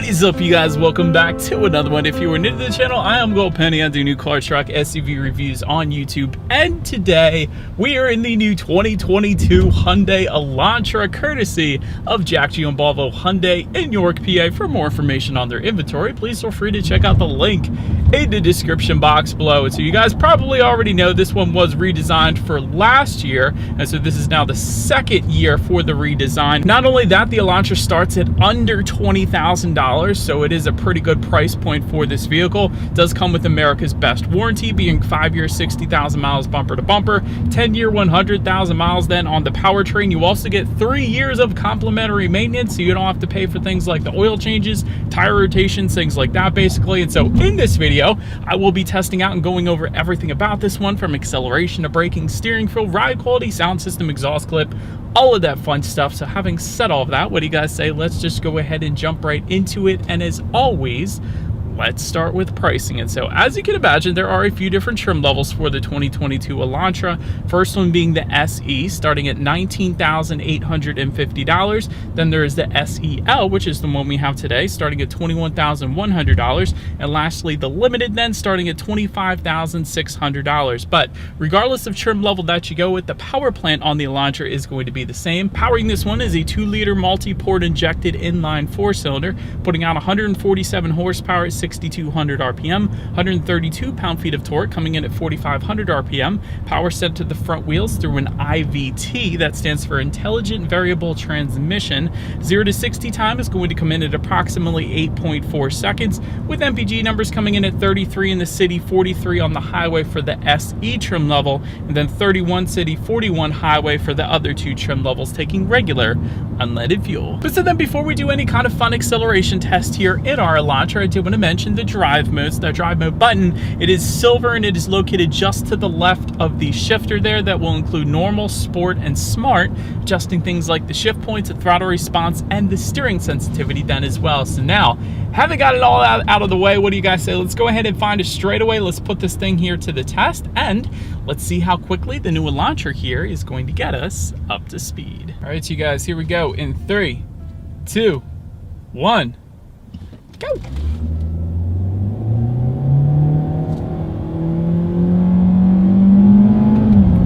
What is up, you guys? Welcome back to another one. If you are new to the channel, I am Gold Penny. I do new car, truck, SUV reviews on YouTube, and today we are in the new 2022 Hyundai Elantra, courtesy of Jack G and Volvo Hyundai in York, PA. For more information on their inventory, please feel free to check out the link in the description box below. So you guys probably already know this one was redesigned for last year, and so this is now the second year for the redesign. Not only that, the Elantra starts at under $20,000, so it is a pretty good price point for this vehicle. It does come with America's best warranty, being 5 years, 60,000 miles bumper to bumper, 10-year, 100,000 miles. Then on the powertrain, you also get 3 years of complimentary maintenance, so you don't have to pay for things like the oil changes, tire rotations, things like that, basically. And so in this video, I will be testing out and going over everything about this one, from acceleration to braking, steering feel, ride quality, sound system, exhaust clip, all of that fun stuff. So having said all of that, what do you guys say? Let's just go ahead and jump right into it. And as always, let's start with pricing. And so as you can imagine, there are a few different trim levels for the 2022 Elantra. First one being the SE, starting at $19,850. Then there is the SEL, which is the one we have today, starting at $21,100. And lastly, the Limited, then starting at $25,600. But regardless of trim level that you go with, the power plant on the Elantra is going to be the same. Powering this one is a 2-liter multi-port injected inline 4-cylinder, putting out 147 horsepower at 6,200 RPM, 132 pound-feet of torque, coming in at 4,500 RPM. Power sent to the front wheels through an IVT, that stands for Intelligent Variable Transmission. 0 to 60 time is going to come in at approximately 8.4 seconds, with MPG numbers coming in at 33 in the city, 43 on the highway for the SE trim level, and then 31 city, 41 highway for the other two trim levels, taking regular unleaded fuel. But so then, before we do any kind of fun acceleration test here in our Elantra, I do want to mention the drive modes. The drive mode button, it is silver, and it is located just to the left of the shifter there. That will include normal, sport, and smart, adjusting things like the shift points, the throttle response, and the steering sensitivity then as well. So now, having got it all out of the way, what do you guys say? Let's go ahead and find a straightaway. Let's put this thing here to the test, and let's see how quickly the new Elantra here is going to get us up to speed. All right, you guys, here we go in 3, 2, 1, go.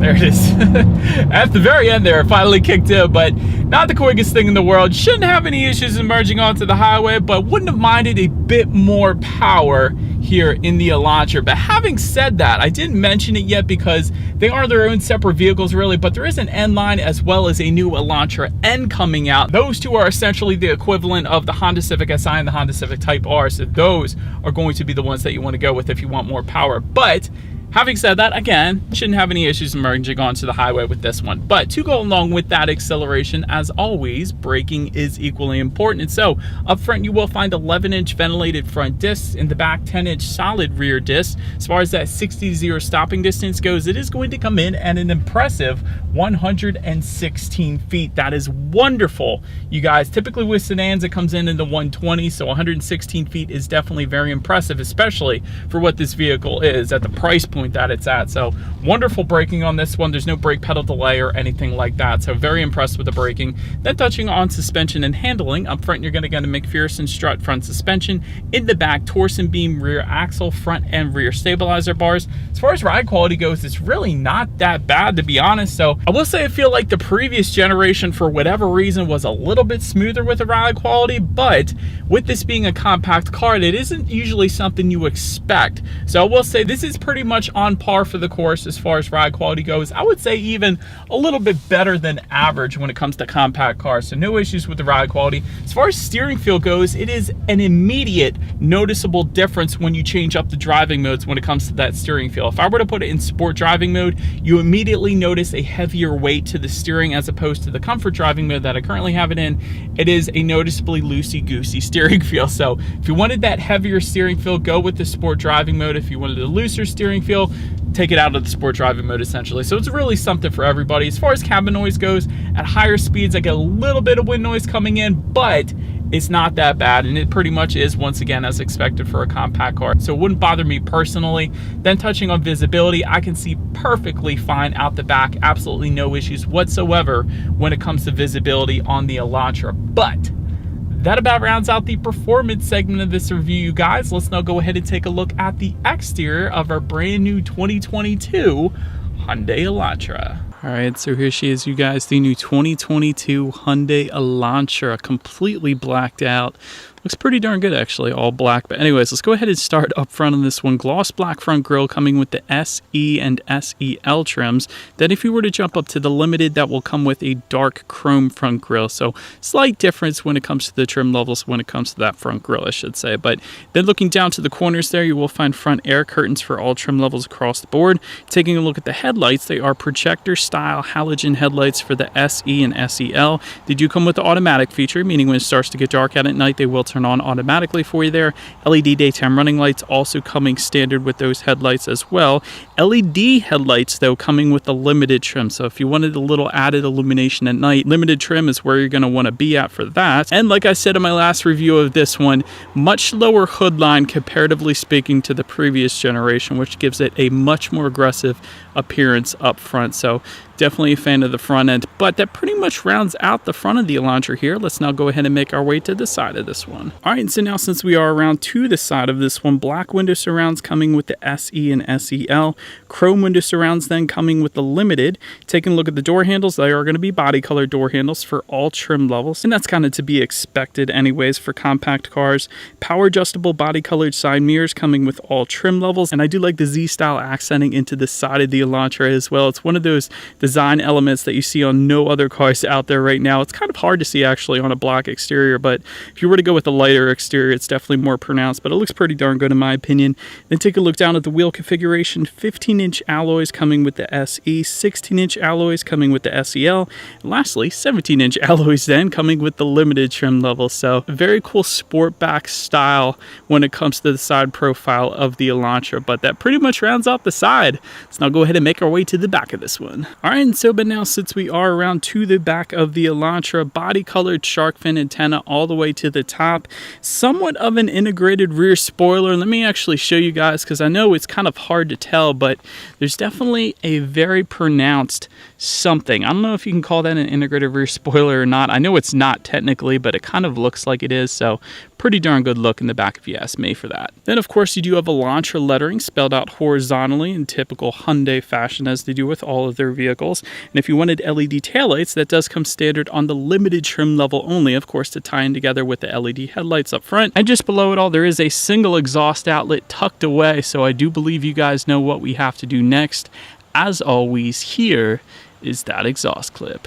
There it is. At the very end there, it finally kicked in, but not the quickest thing in the world. Shouldn't have any issues emerging onto the highway, but wouldn't have minded a bit more power here in the Elantra. But having said that, I didn't mention it yet because they are their own separate vehicles really, but there is an N line as well as a new Elantra N coming out. Those two are essentially the equivalent of the Honda Civic Si and the Honda Civic Type R, so those are going to be the ones that you want to go with if you want more power. But having said that, again, shouldn't have any issues emerging onto the highway with this one. But to go along with that acceleration, as always, braking is equally important. And so up front, you will find 11-inch ventilated front discs. In the back, 10-inch solid rear discs. As far as that 60 to 0 stopping distance goes, it is going to come in at an impressive 116 feet. That is wonderful, you guys. Typically with sedans, it comes in the 120, so 116 feet is definitely very impressive, especially for what this vehicle is at the price point that it's at. So wonderful braking on this one. There's no brake pedal delay or anything like that, so very impressed with the braking. Then touching on suspension and handling, up front you're going to get a McPherson strut front suspension. In the back, torsion beam rear axle, front and rear stabilizer bars. As far as ride quality goes, it's really not that bad, to be honest. So I will say I feel like the previous generation, for whatever reason, was a little bit smoother with the ride quality, but with this being a compact car, it isn't usually something you expect. So I will say this is pretty much on par for the course as far as ride quality goes. I would say even a little bit better than average when it comes to compact cars, so no issues with the ride quality. As far as steering feel goes, it is an immediate noticeable difference when you change up the driving modes when it comes to that steering feel. If I were to put it in sport driving mode, you immediately notice a heavier weight to the steering as opposed to the comfort driving mode that I currently have it in. It is a noticeably loosey-goosey steering feel. So if you wanted that heavier steering feel, go with the sport driving mode. If you wanted a looser steering feel, take it out of the sport driving mode essentially. So it's really something for everybody. As far as cabin noise goes, at higher speeds I get a little bit of wind noise coming in, but it's not that bad, and it pretty much is, once again, as expected for a compact car. So it wouldn't bother me personally. Then touching on visibility, I can see perfectly fine out the back. Absolutely no issues whatsoever when it comes to visibility on the Elantra. But That about rounds out the performance segment of this review, you guys. Let's now go ahead and take a look at the exterior of our brand new 2022 Hyundai Elantra. All right, so here she is, you guys, the new 2022 Hyundai Elantra, completely blacked out. Looks pretty darn good, actually, all black. But anyways, let's go ahead and start up front on this one. Gloss black front grille coming with the SE and SEL trims. Then if you were to jump up to the Limited, that will come with a dark chrome front grille. So slight difference when it comes to the trim levels, when it comes to that front grille, I should say. But then looking down to the corners there, you will find front air curtains for all trim levels across the board. Taking a look at the headlights, they are projector-style halogen headlights for the SE and SEL. They do come with the automatic feature, meaning when it starts to get dark out at night, they will turn on automatically for you there. LED daytime running lights also coming standard with those headlights as well. LED headlights, though, coming with the Limited trim. So if you wanted a little added illumination at night, Limited trim is where you're going to want to be at for that. And like I said in my last review of this one, much lower hood line comparatively speaking to the previous generation, which gives it a much more aggressive appearance up front. So definitely a fan of the front end, but that pretty much rounds out the front of the Elantra here. Let's now go ahead and make our way to the side of this one. All right, so now since we are around to the side of this one, black window surrounds coming with the SE and SEL, chrome window surrounds then coming with the Limited. Taking a look at the door handles, they are going to be body color door handles for all trim levels, and that's kind of to be expected anyways for compact cars. Power adjustable body colored side mirrors coming with all trim levels, and I do like the Z-style accenting into the side of the Elantra as well. It's one of those design elements that you see on no other cars out there right now. It's kind of hard to see actually on a black exterior, but if you were to go with a lighter exterior, it's definitely more pronounced, but it looks pretty darn good in my opinion. Then take a look down at the wheel configuration. 15-inch alloys coming with the SE, 16-inch alloys coming with the SEL, and lastly 17-inch alloys then coming with the Limited trim level. So very cool sportback style when it comes to the side profile of the Elantra, but that pretty much rounds out the side. Let's now go ahead and make our way to the back of this one. All right, and so but now since we are around to the back of the Elantra, body colored shark fin antenna all the way to the top, somewhat of an integrated rear spoiler. Let me actually show you guys, because I know it's kind of hard to tell, but there's definitely a very pronounced something. I don't know if you can call that an integrated rear spoiler or not. I know it's not technically, but it kind of looks like it is, so pretty darn good look in the back if you ask me for that. Then of course you do have Elantra lettering spelled out horizontally in typical Hyundai fashion, as they do with all of their vehicles. And if you wanted LED taillights, that does come standard on the Limited trim level only, of course, to tie in together with the LED headlights up front. And just below it all, there is a single exhaust outlet tucked away, so I do believe you guys know what we have to do next. As always, here is that exhaust clip.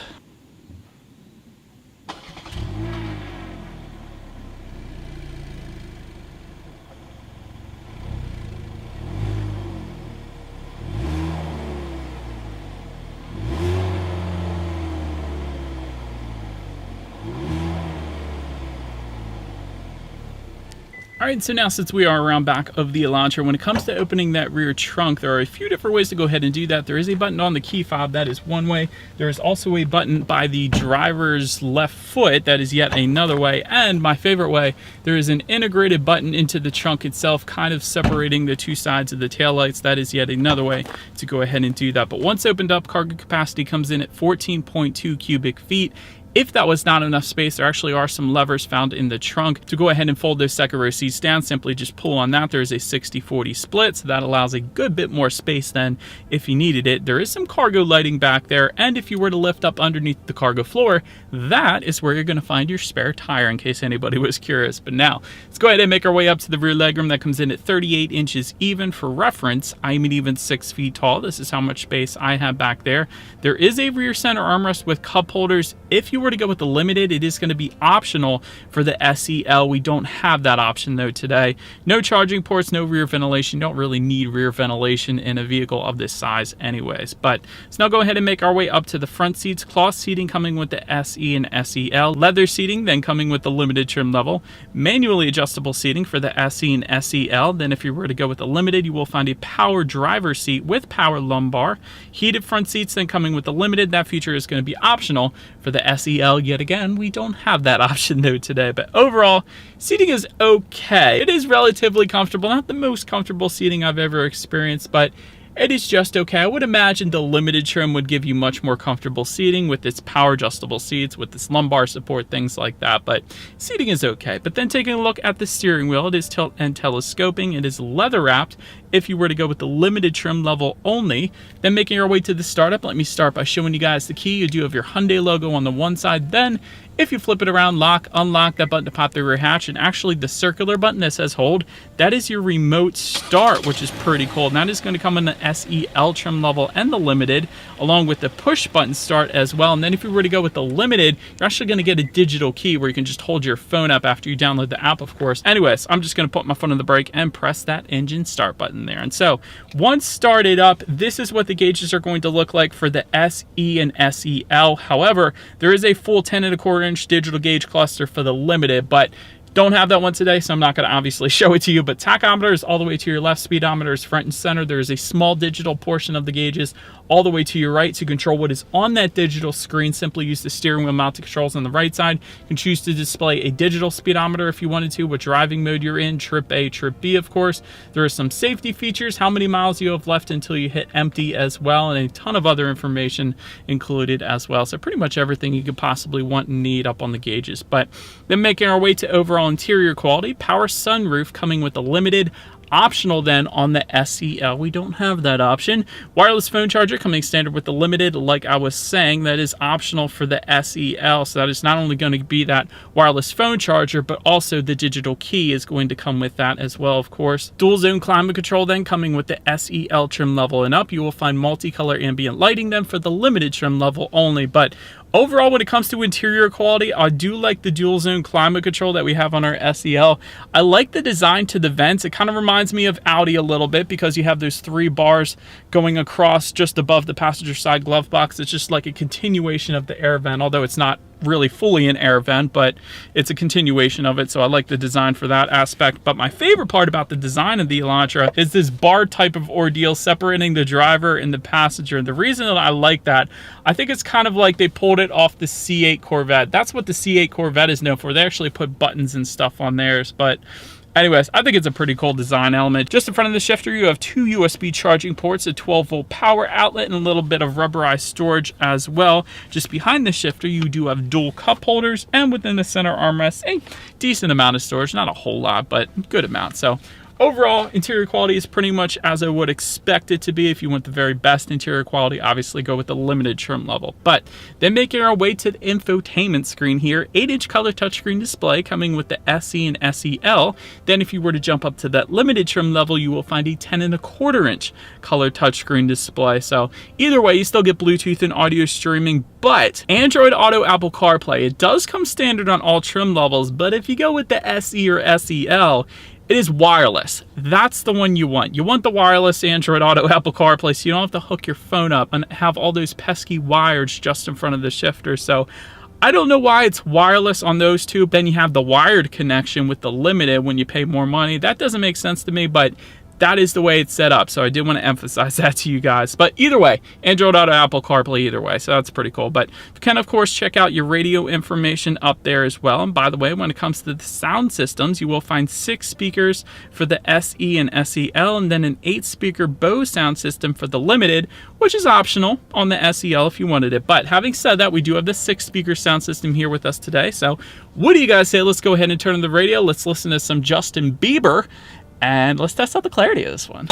All right, so now since we are around back of the Elantra, when it comes to opening that rear trunk, there are a few different ways to go ahead and do that. There is a button on the key fob, that is one way. There is also a button by the driver's left foot, that is yet another way. And my favorite way, there is an integrated button into the trunk itself, kind of separating the two sides of the taillights. That is yet another way to go ahead and do that. But once opened up, cargo capacity comes in at 14.2 cubic feet. If that was not enough space, there actually are some levers found in the trunk to go ahead and fold those second row seats down. Simply just pull on that. There's a 60-40 split, so that allows a good bit more space than if you needed it. There is some cargo lighting back there, and if you were to lift up underneath the cargo floor, that is where you're going to find your spare tire, in case anybody was curious. But now, let's go ahead and make our way up to the rear legroom. That comes in at 38 inches even. For reference, I'm an even 6 feet tall. This is how much space I have back there. There is a rear center armrest with cup holders. If you were to go with the Limited, it is going to be optional for the SEL. We don't have that option though today. No charging ports, no rear ventilation. Don't really need rear ventilation in a vehicle of this size anyways. But let's now go ahead and make our way up to the front seats. Cloth seating coming with the SE and SEL. Leather seating then coming with the Limited trim level. Manually adjustable seating for the SE and SEL. Then if you were to go with the Limited, you will find a power driver seat with power lumbar. Heated front seats then coming with the Limited. That feature is going to be optional for the SEL. Yet again, we don't have that option though today, but overall, seating is okay. It is relatively comfortable, not the most comfortable seating I've ever experienced, but it is just okay. I would imagine the limited trim would give you much more comfortable seating with its power adjustable seats, with its lumbar support, things like that, but seating is okay. But then taking a look at the steering wheel, it is tilt and telescoping. It is leather wrapped if you were to go with the limited trim level only. Then making our way to the startup, let me start by showing you guys the key. You do have your Hyundai logo on the one side. Then if you flip it around, lock, unlock, that button to pop the rear hatch, and actually the circular button that says hold, that is your remote start, which is pretty cool. And that is going to come in the SEL trim level and the limited, along with the push button start as well. And then if you were to go with the limited, you're actually going to get a digital key where you can just hold your phone up after you download the app, of course. Anyways, I'm just going to put my foot on the brake and press that engine start button there. And so once started up, this is what the gauges are going to look like for the SE and SEL. However, there is a full 10 1/4 inch digital gauge cluster for the limited, but don't have that one today, so I'm not going to obviously show it to you. But tachometer is all the way to your left, speedometer is front and center. There is a small digital portion of the gauges all the way to your right to control what is on that digital screen. Simply use the steering wheel mounted controls on the right side. You can choose to display a digital speedometer if you wanted to, what driving mode you're in, trip A, trip B, of course. There are some safety features, how many miles you have left until you hit empty as well, and a ton of other information included as well. So pretty much everything you could possibly want and need up on the gauges. But then making our way to overall interior quality, power sunroof coming with a limited. Optional then on the SEL, we don't have that option. Wireless phone charger coming standard with the limited. Like I was saying, that is optional for the SEL, so that is not only going to be that wireless phone charger, but also the digital key is going to come with that as well, of course. Dual zone climate control then coming with the SEL trim level and up. You will find multicolor ambient lighting then for the limited trim level only. But overall, when it comes to interior quality, I do like the dual zone climate control that we have on our SEL. I like the design to the vents. It kind of reminds me of Audi a little bit because you have those 3 bars going across just above the passenger side glove box. It's just like a continuation of the air vent, although it's not really fully an air vent, but it's a continuation of it. So I like the design for that aspect. But my favorite part about the design of the Elantra is this bar type of ordeal separating the driver and the passenger. And the reason that I like that, I think it's kind of like they pulled it off the C8 Corvette. That's what the C8 Corvette is known for. They actually put buttons and stuff on theirs. But anyways, I think it's a pretty cool design element. Just in front of the shifter, you have 2 USB charging ports, a 12-volt power outlet, and a little bit of rubberized storage as well. Just behind the shifter, you do have dual cup holders, and within the center armrest, a decent amount of storage. Not a whole lot, but good amount. So overall, interior quality is pretty much as I would expect it to be. If you want the very best interior quality, obviously go with the limited trim level. But then making our way to the infotainment screen here, 8-inch color touchscreen display coming with the SE and SEL. Then if you were to jump up to that limited trim level, you will find a 10 1/4 inch color touchscreen display. So either way, you still get Bluetooth and audio streaming, but Android Auto, Apple CarPlay, it does come standard on all trim levels. But if you go with the SE or SEL, it is wireless. That's the one you want. You want the wireless Android Auto, Apple CarPlay, so you don't have to hook your phone up and have all those pesky wires just in front of the shifter. So I don't know why it's wireless on those two. Then you have the wired connection with the limited when you pay more money. That doesn't make sense to me, but that is the way it's set up. So I did want to emphasize that to you guys. But either way, Android Auto, Apple CarPlay either way. So that's pretty cool. But you can, of course, check out your radio information up there as well. And by the way, when it comes to the sound systems, you will find 6 speakers for the SE and SEL, and then an 8-speaker Bose sound system for the limited, which is optional on the SEL if you wanted it. But having said that, we do have the 6-speaker sound system here with us today. So what do you guys say? Let's go ahead and turn on the radio. Let's listen to some Justin Bieber. And let's test out the clarity of this one.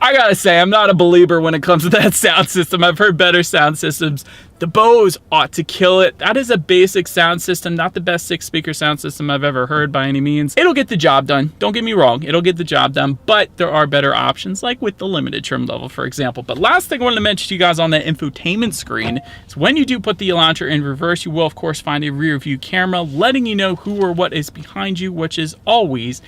I gotta say, I'm not a believer when it comes to that sound system. I've heard better sound systems. The Bose ought to kill it. That is a basic sound system, not the best 6-speaker sound system I've ever heard by any means. It'll get the job done. Don't get me wrong. It'll get the job done, but there are better options, like with the limited trim level, for example. But last thing I wanted to mention to you guys on that infotainment screen is when you do put the Elantra in reverse, you will, of course, find a rear view camera letting you know who or what is behind you, which is always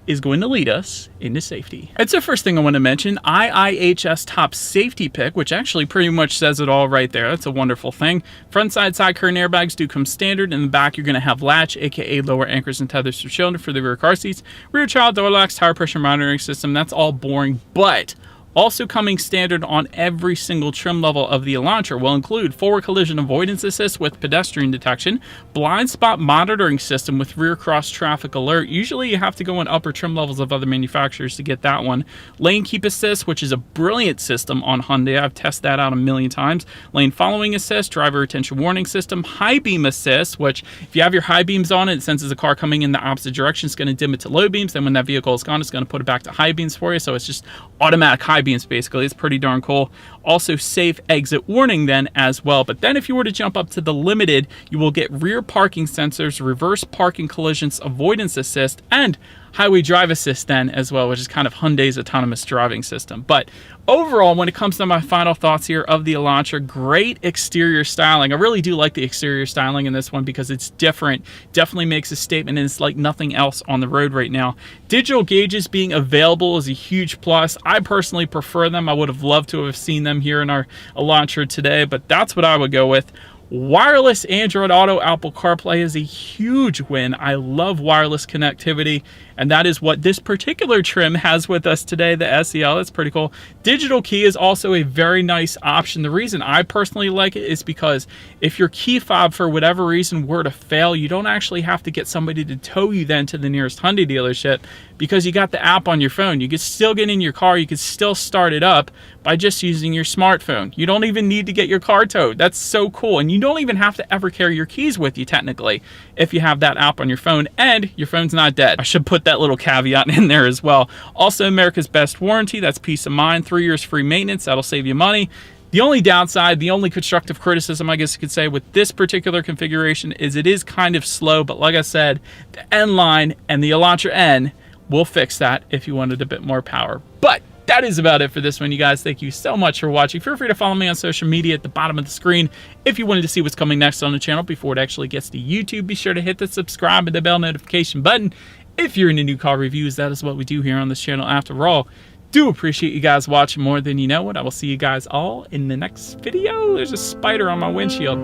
is going to lead us into safety. It's the first thing I want to mention, IIHS top safety pick, which actually pretty much says it all right there. That's a wonderful thing. Front side current airbags do come standard. In the back, you're going to have latch, aka lower anchors and tethers for children for the rear car seats. Rear child door locks, tire pressure monitoring system. That's all boring, but Also coming standard on every single trim level of the Elantra will include forward collision avoidance assist with pedestrian detection, blind spot monitoring system with rear cross traffic alert. Usually you have to go in upper trim levels of other manufacturers to get that one. Lane keep assist, which is a brilliant system on Hyundai. I've tested that out a million times. Lane following assist, driver attention warning system, high beam assist, which if you have your high beams on, it senses a car coming in the opposite direction, it's going to dim it to low beams. Then when that vehicle is gone, it's going to put it back to high beams for you. So it's just automatic high beams basically. It's pretty darn cool. Also safe exit warning then as well. But then if you were to jump up to the limited, you will get rear parking sensors, reverse parking collisions avoidance assist, and highway drive assist then as well, which is kind of Hyundai's autonomous driving system. But overall, when it comes to my final thoughts here of the Elantra, great exterior styling. I really do like the exterior styling in this one because it's different. Definitely makes a statement, and it's like nothing else on the road right now. Digital gauges being available is a huge plus. I personally prefer them. I would have loved to have seen them here in our Elantra today, but that's what I would go with. Wireless Android Auto Apple CarPlay is a huge win. I love wireless connectivity, and that is what this particular trim has with us today, the SEL. That's pretty cool. Digital key is also a very nice option. The reason I personally like it is because if your key fob for whatever reason were to fail, you don't actually have to get somebody to tow you then to the nearest Hyundai dealership because you got the app on your phone. You can still get in your car, you can still start it up by just using your smartphone. You don't even need to get your car towed. That's so cool. And you don't even have to ever carry your keys with you technically if you have that app on your phone and your phone's not dead. I should put that little caveat in there as well. Also, America's best warranty, that's peace of mind. 3 years free maintenance, that'll save you money. The only downside, the only constructive criticism I guess you could say with this particular configuration is it is kind of slow, but like I said, the N line and the Elantra N will fix that if you wanted a bit more power. But that is about it for this one, you guys. Thank you so much for watching. Feel free to follow me on social media at the bottom of the screen. If you wanted to see what's coming next on the channel before it actually gets to YouTube, be sure to hit the subscribe and the bell notification button. If you're into new car reviews, that is what we do here on this channel after all. Do appreciate you guys watching more than you know, and I will see you guys all in the next video. There's a spider on my windshield.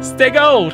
Stay gold.